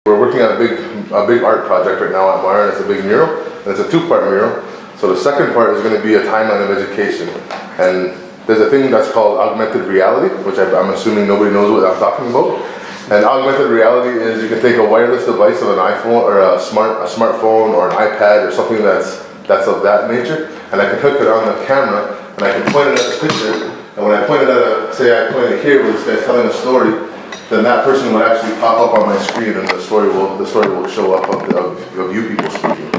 We're working on a big art project right now at Mara. It's a big mural, and it's a two-part mural. So the second part is going to be a timeline of education. And there's a thing that's called augmented reality, which I'm assuming nobody knows what I'm talking about. And augmented reality is you can take a wireless device of an iPhone or a smartphone or an iPad or something that's of that nature, and I can hook it on the camera, and I can point it at the picture. And when I point it at say I point it here where this guy's telling a story, then that person would actually pop up on my screen, and the story will show up of you people speaking.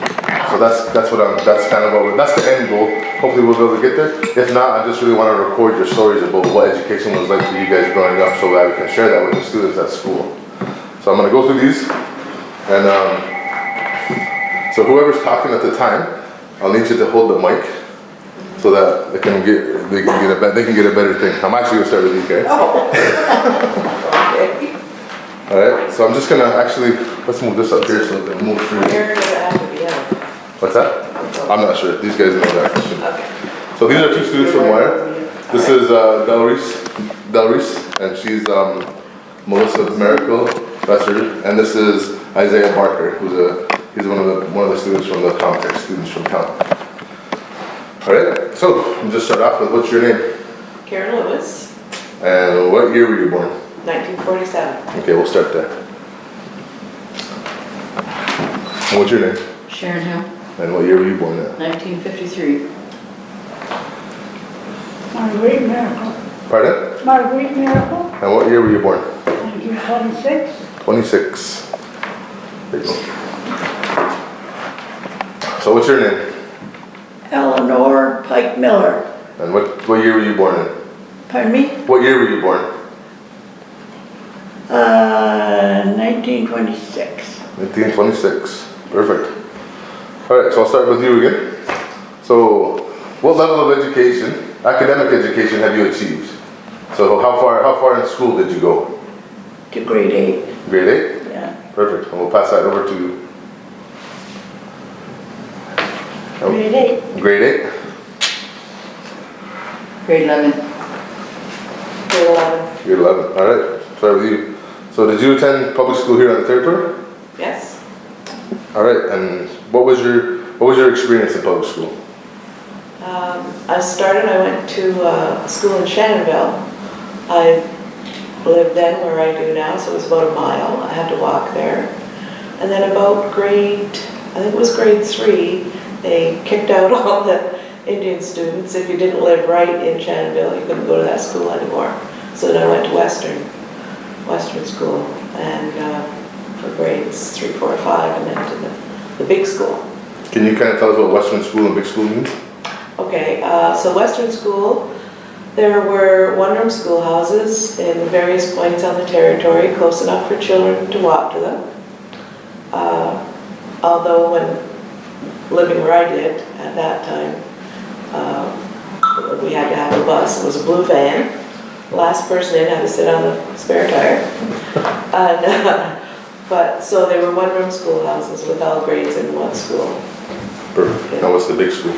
So that's kind of that's the end goal. Hopefully we'll be able to get there. If not, I just really want to record your stories about what education was like for you guys growing up, so that we can share that with the students at school. So I'm going to go through these, and so whoever's talking at the time, I'll need you to hold the mic so that they can get a better thing. I'm actually gonna start with you, okay? Oh. Okay. All right. So I'm just gonna let's move this up here so they move through. What's that? I'm not sure. These guys know that question. Okay. So these are two students from Wire. This is Delreese, and she's Melissa Maracle. That's her. And this is Isaiah Barker, he's one of the students from the Comtech students from town. All right, so we'll just start off with what's your name? Karen Lewis. And what year were you born? 1947. Okay, we'll start there. And what's your name? Sharon Hill. And what year were you born at? 1953. Marguerite Maracle. Pardon? Marguerite Maracle. And what year were you born? 1926. 26. There you go. So what's your name? Eleanor Pike Miller. And what year were you born in? Pardon me? What year were you born? 1926. 1926. Perfect. All right, so I'll start with you again. So what level of education, academic education, have you achieved? So how far in school did you go? To grade 8. Grade 8? Yeah. Perfect. And we'll pass that over to Grade 8. Grade 8? Grade 11. Grade 11. Grade 11. All right. Start with you. So did you attend public school here on the territory? Yes. All right. And what was your experience in public school? I went to school in Shannonville. I lived then where I do now, so it was about a mile. I had to walk there. And then about I think it was grade 3, they kicked out all the Indian students. If you didn't live right in Shannonville, you couldn't go to that school anymore. So then I went to Western school, and for grades 3, 4, 5, and then to the big school. Can you kind of tell us what Western school and big school means? Okay, so Western school, there were one-room schoolhouses in various points on the territory, close enough for children to walk to them. Although when living where I did at that time, we had to have a bus. It was a blue van. The last person in had to sit on the spare tire. But so they were one-room schoolhouses with all grades in one school. Perfect. Now what's the big school?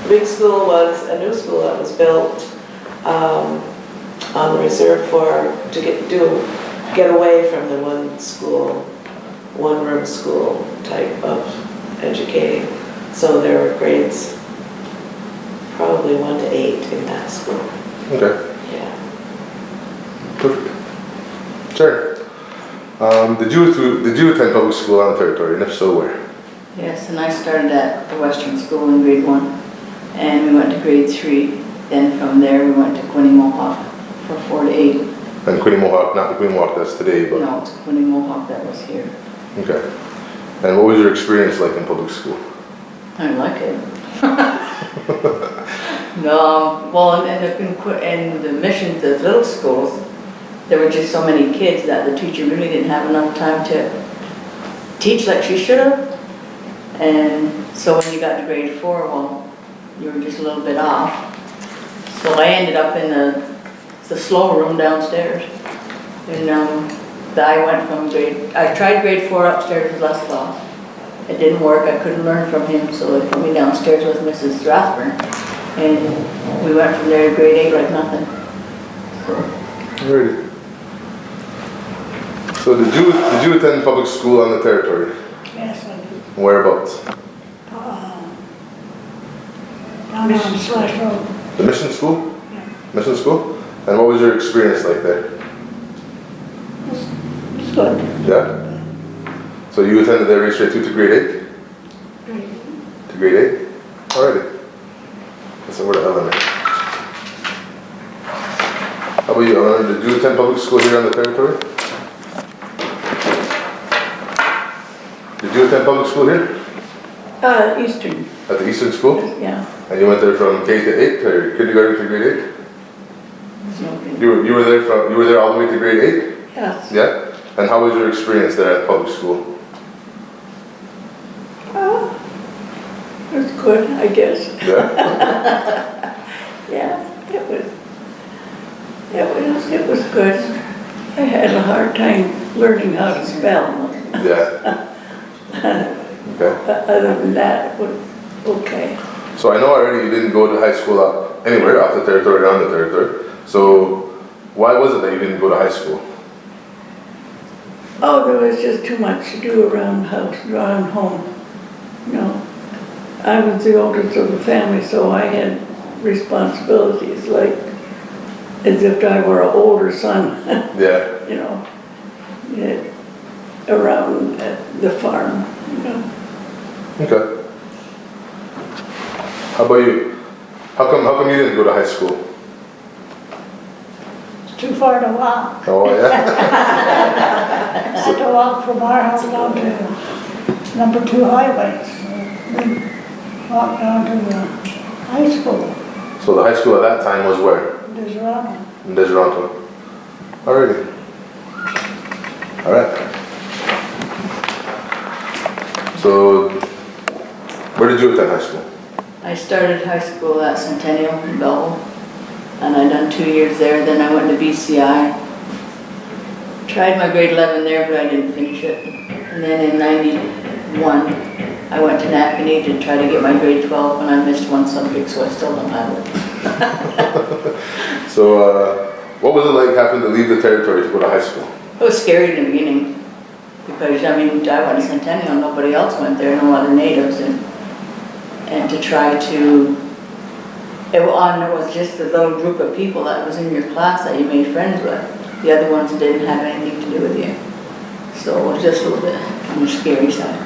The big school was a new school that was built on the reserve to get away from the one-room school type of educating. So there were grades probably 1 to 8 in that school. Okay. Yeah. Perfect. Sure. Did you attend public school on the territory, and if so, where? Yes, and I started at the Western School in grade 1, and we went to grade 3. Then from there we went to Quinny Mohawk for 4 to 8. And Quinny Mohawk, not the Quinny Mohawk that's today, but... No, it's Quinny Mohawk that was here. Okay. And what was your experience like in public school? I like it. No, well, in the missions, the little schools, there were just so many kids that the teacher really didn't have enough time to teach like she should have. And so when you got to grade 4, well, you were just a little bit off. So I ended up in the slow room downstairs. And I went from I tried grade 4 upstairs with Les Claus. It didn't work, I couldn't learn from him, so they put me downstairs with Mrs. Rathburn. And we went from there to grade 8 like nothing. So. Alrighty. So did you attend public school on the territory? Yes, I do. Whereabouts? Down on Slash Road. The mission school? Yeah. Mission school? And what was your experience like there? It's good. Yeah? So you attended there right straight through to grade 8? Great. To grade 8? Alrighty. That's the word of Eleanor. How about you, Eleanor? Did you attend public school here on the territory? Did you attend public school here? Eastern, At the Eastern School? yeah. And you went there from K to 8, or kindergarten to grade 8? Okay. You were there all the way to grade 8? Yes. Yeah? And how was your experience there at public school? It was good, I guess. Yeah? Yeah, it was good. I had a hard time learning how to spell. Yeah. Okay. But other than that, it was okay. So I know already you didn't go to high school anywhere off the territory or on the territory. So why was it that you didn't go to high school? Oh, there was just too much to do around home. You know, I was the oldest of the family, so I had responsibilities like as if I were an older son, Yeah. you know, yeah, around the farm, you know. Okay. How about you? How come you didn't go to high school? It's too far to walk. Oh yeah? I had to walk from our house down to number 2 highway. So then walk down to the high school, So the high school at that time was where? Deserano. In Deseronto. Alrighty. Alright. So, where did you attend high school? I started high school at Centennial in Belleville, and I done 2 years there. Then I went to BCI. Tried my grade 11 there, but I didn't finish it. And then in 91, I went to Napanee to try to get my grade 12, and I missed one subject, so I still don't have it. So, what was it like having to leave the territory to go to high school? It was scary in the beginning, because I mean, I went to Centennial, nobody else went there, no other natives, and to try to, it was just a little group of people that was in your class that you made friends with. The other ones didn't have anything to do with you. So it was just a little bit on the scary side.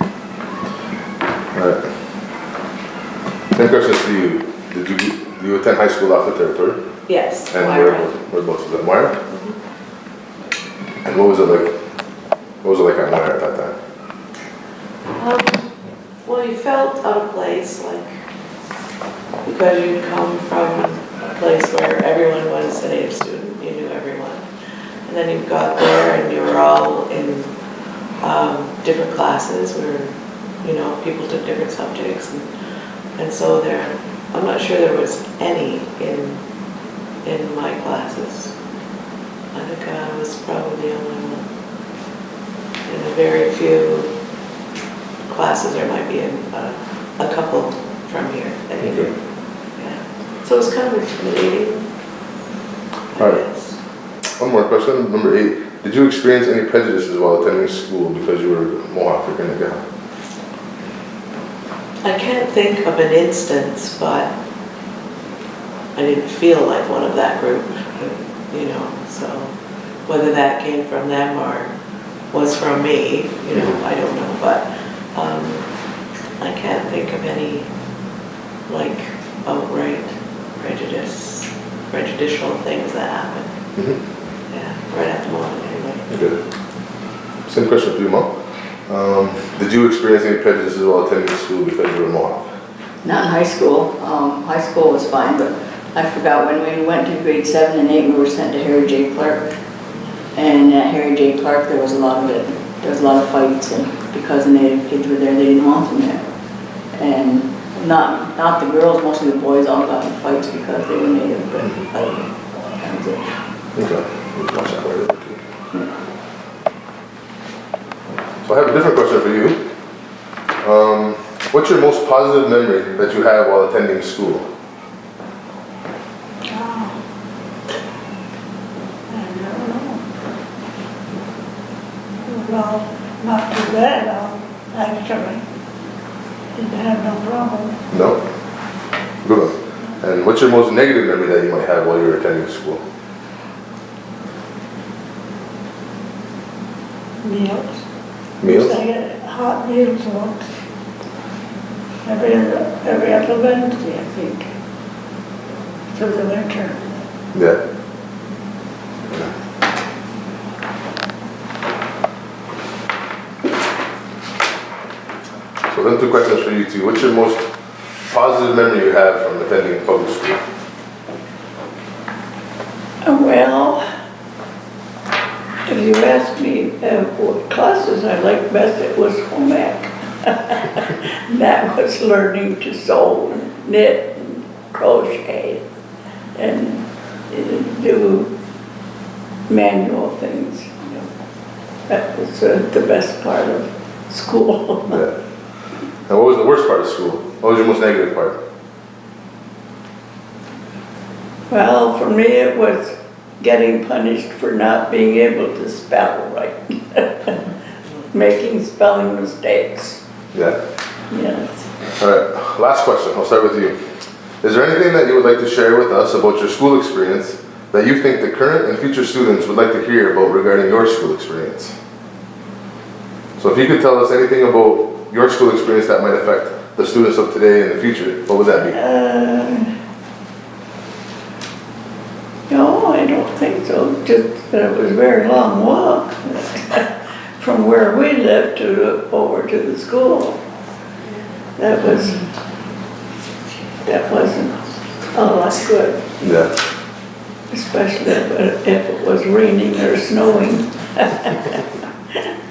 Alright. Same question to you. Did you attend high school off the territory? Yes, And Myra. whereabouts was it? Myra? And what was it like? What was it like at Myra at that time? Well, you felt out of place, like, because you'd come from a place where everyone was a native student, you knew everyone. And then you got there and you were all in different classes where, you know, people took different subjects. And so I'm not sure there was any in my classes. I think I was probably the only one. In a very few classes, there might be a couple from here. I think. Okay. Yeah. So it was kind of intimidating, I All right. guess. One more question, number 8. Did you experience any prejudices while attending school because you were Mohawk or Kinnigaha? I can't think of an instance, but I didn't feel like one of that group, you know, so whether that came from them or was from me, you know, I don't know, but I can't think of any like outright prejudicial things that happened. Yeah, right at the moment anyway. Okay. Same question for you, Mom. Did you experience any prejudices while attending school because you were Mohawk? Not in high school. High school was fine, but I forgot when we went to grade 7 and 8, we were sent to Harry J. Clark. And at Harry J. Clark, there was a lot of it. There was a lot of fights, and because the native kids were there, they didn't want them there. And not the girls, mostly the boys all got in fights because they were native, but that was it. Okay. We'll watch that later too. So I have a different question for you. What's your most positive memory that you have while attending school? I don't know. actually. Didn't have no problem. No? Good one. And what's your most negative memory that you might have while you were attending school? Meals. Meals? I get hot meals once. Every other Wednesday, I think. Through the winter. Yeah. So then 2 questions for you two. What's your most positive memory you have from attending public school? Well, if you ask me what classes I liked best, it was home ec. That was learning to sew and knit and crochet and do manual things. That was the best part of school. Yeah. And what was the worst part of school? What was your most negative part? Well, for me, it was getting punished for not being able to spell right. Making spelling mistakes. Yeah. Yes. All right, last question. I'll start with you. Is there anything that you would like to share with us about your school experience that you think the current and future students would like to hear about regarding your school experience? So if you could tell us anything about your school experience that might affect the students of today and the future, what would that be? No, I don't think so. Just that it was a very long walk from where we lived to over to the school. That wasn't all that good, Yeah. especially if it was raining or snowing.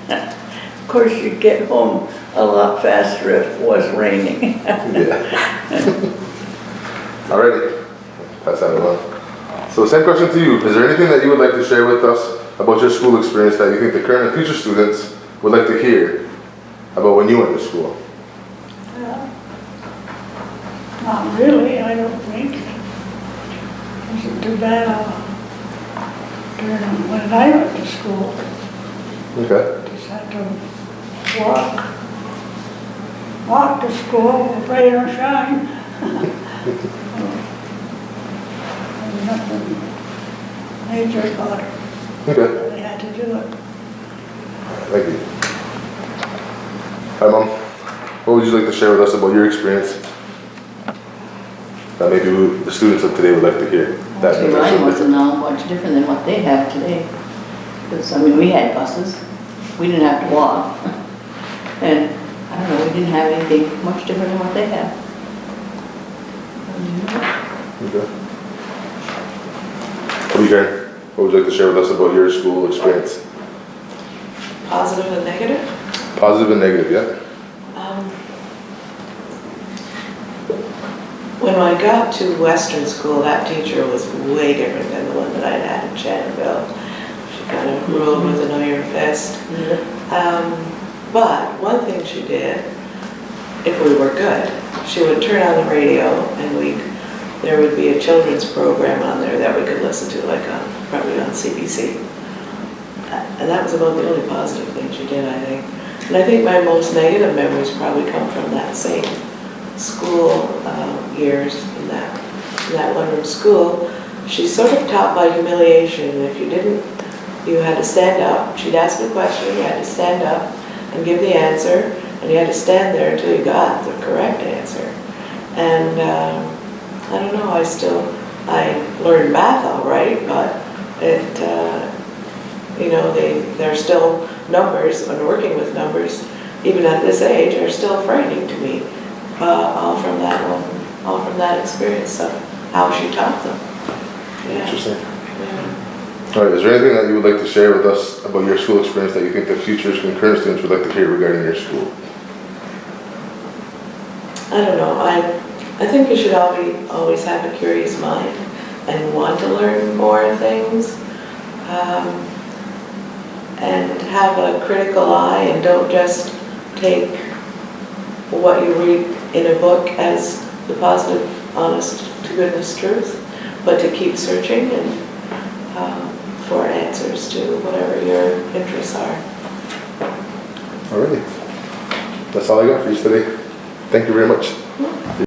Of course, you'd get home a lot faster if it was raining. Yeah. Alrighty, pass that along. So same question to you. Is there anything that you would like to share with us about your school experience that you think the current and future students would like to hear about when you went to school? Not really, I don't think. It wasn't too bad during when I went to school. Okay. Just had to walk to school, rain or shine. There's nothing major about it. Okay. They had to do it. Thank you. Hi, Mom. What would you like to share with us about your experience that maybe the students of today would like to hear? That Actually, mine wasn't much different than what they have today. Because, I mean, we had buses. We didn't have to walk. And, I don't know, we didn't have anything much different than what they have. Okay. What are you hearing? What would you like to share with us about your school experience? Positive and negative? Positive and negative, yeah? When I got to Western School, that teacher was way different than the one that I'd had in Shannonville. She kind of ruled with an iron fist. But one thing she did, if we were good, she would turn on the radio and there would be a children's program on there that we could listen to, like probably on CBC. And that was about the only positive thing she did, I think. And I think my most negative memories probably come from that same school years in that one-room school. She sort of taught by humiliation. If you didn't, you had to stand up. She'd ask a question, you had to stand up and give the answer, and you had to stand there until you got the correct answer. And I don't know, I learned math all right, but they're still numbers, and working with numbers, even at this age, are still frightening to me. All from that experience of how she taught them. Yeah. Interesting. Yeah. All right, is there anything that you would like to share with us about your school experience that you think the future and current students would like to hear regarding your school? I don't know, I think you should always have a curious mind and want to learn more things. And have a critical eye and don't just take what you read in a book as the positive, honest to goodness truth, but to keep searching and for answers to whatever your interests are. Alrighty. That's all I got for you today. Thank you very much.